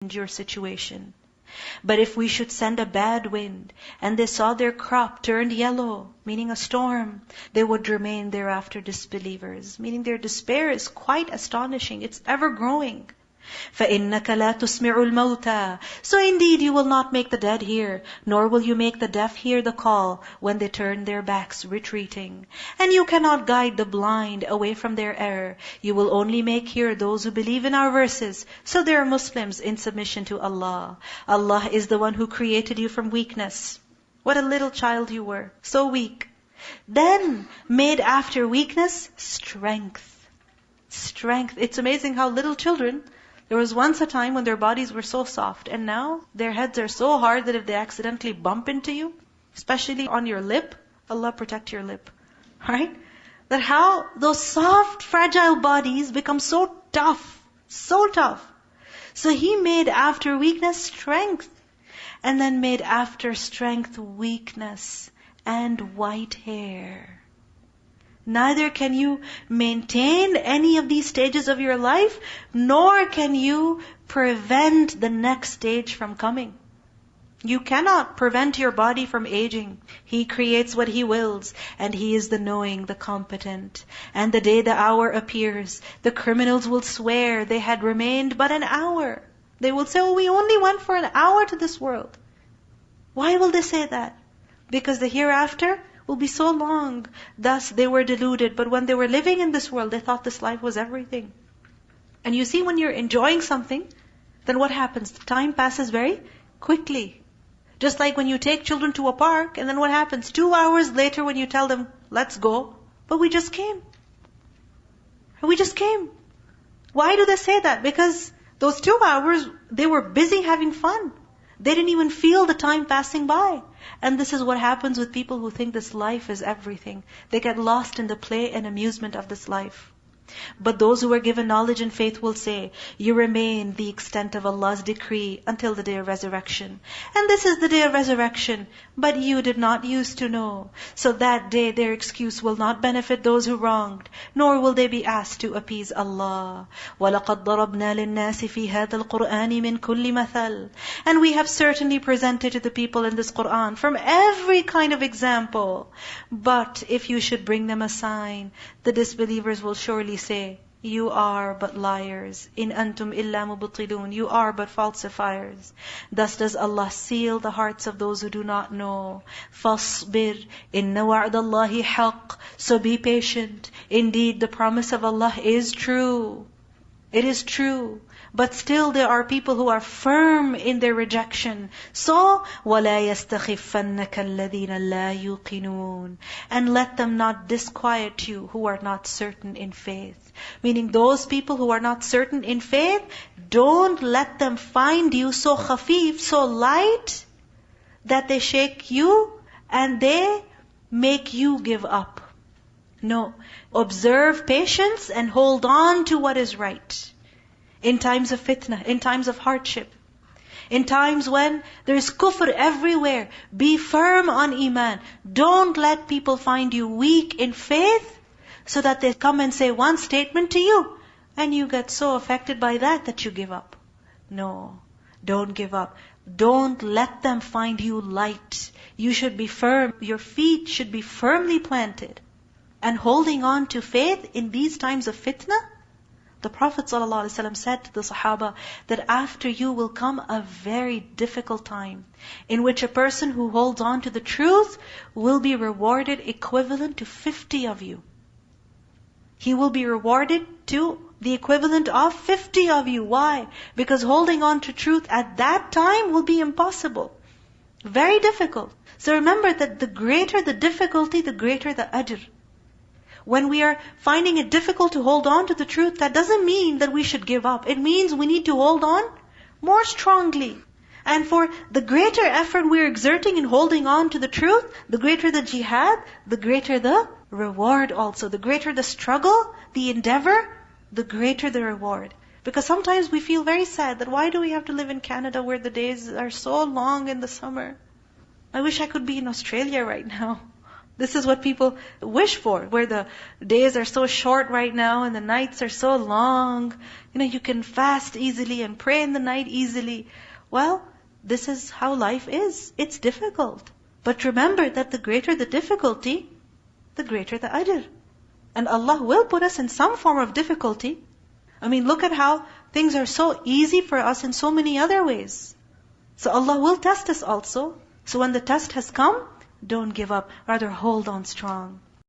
your situation. But if we should send a bad wind, and they saw their crop turned yellow, meaning a storm, they would remain thereafter disbelievers. Meaning their despair is quite astonishing. It's ever growing. فَإِنَّكَ لَا تُسْمِعُ الْمَوْتَى. So indeed you will not make the dead hear, nor will you make the deaf hear the call when they turn their backs retreating. And you cannot guide the blind away from their error. You will only make hear those who believe in our verses. So they are Muslims in submission to Allah. Allah is the one who created you from weakness. What a little child you were, so weak. Then made after weakness, strength. Strength. It's amazing how little children, there was once a time when their bodies were so soft, and now their heads are so hard that if they accidentally bump into you, especially on your lip, Allah protect your lip, right? That how those soft, fragile bodies become so tough, so tough. So He made after weakness strength, and then made after strength weakness and white hair. Neither can you maintain any of these stages of your life, nor can you prevent the next stage from coming. You cannot prevent your body from aging. He creates what He wills, and He is the knowing, the competent. And the day the hour appears, the criminals will swear they had remained but an hour. They will say, oh, we only went for an hour to this world. Why will they say that? Because the hereafter will be so long. Thus they were deluded. But when they were living in this world, they thought this life was everything. And you see, when you're enjoying something, then what happens? The time passes very quickly. Just like when you take children to a park, and then what happens? 2 hours later when you tell them, let's go. But we just came. We just came. Why do they say that? Because those 2 hours, they were busy having fun. They didn't even feel the time passing by. And this is what happens with people who think this life is everything. They get lost in the play and amusement of this life. But those who are given knowledge and faith will say, you remain the extent of Allah's decree until the day of resurrection. And this is the day of resurrection, but you did not used to know. So that day their excuse will not benefit those who wronged, nor will they be asked to appease Allah. وَلَقَدْ ضَرَبْنَا لِلنَّاسِ فِي هَذَا الْقُرْآنِ مِنْ كُلِّ مَثَلٍ. And we have certainly presented to the people in this Qur'an from every kind of example. But if you should bring them a sign, the disbelievers will surely say, you are but liars. In antum illa mubtilun. You are but falsifiers. Thus does Allah seal the hearts of those who do not know. فَاصْبِرْ إِنَّ وَعْدَ اللَّهِ حَقٌّ. So be patient. Indeed, the promise of Allah is true. It is true. But still there are people who are firm in their rejection. So, وَلَا يَسْتَخِفَّنَّكَ الَّذِينَ لَا يُوقِنُونَ. And let them not disquiet you who are not certain in faith. Meaning those people who are not certain in faith, don't let them find you so khafif, so light, that they shake you and they make you give up. No. Observe patience and hold on to what is right. In times of fitna, in times of hardship, in times when there is kufr everywhere, be firm on iman. Don't let people find you weak in faith, so that they come and say one statement to you, and you get so affected by that you give up. No, don't give up. Don't let them find you light. You should be firm. Your feet should be firmly planted. And holding on to faith in these times of fitna, the Prophet ﷺ said to the Sahaba that after you will come a very difficult time, in which a person who holds on to the truth will be rewarded equivalent to 50 of you. He will be rewarded to the equivalent of 50 of you. Why? Because holding on to truth at that time will be impossible. Very difficult. So remember that the greater the difficulty, the greater the ajr. When we are finding it difficult to hold on to the truth, that doesn't mean that we should give up. It means we need to hold on more strongly. And for the greater effort we're exerting in holding on to the truth, the greater the jihad, the greater the reward also. The greater the struggle, the endeavor, the greater the reward. Because sometimes we feel very sad that why do we have to live in Canada where the days are so long in the summer? I wish I could be in Australia right now. This is what people wish for, where the days are so short right now and the nights are so long. You can fast easily and pray in the night easily. Well, this is how life is. It's difficult. But remember that the greater the difficulty, the greater the ajr. And Allah will put us in some form of difficulty. Look at how things are so easy for us in so many other ways. So Allah will test us also. So when the test has come, don't give up. Rather hold on strong.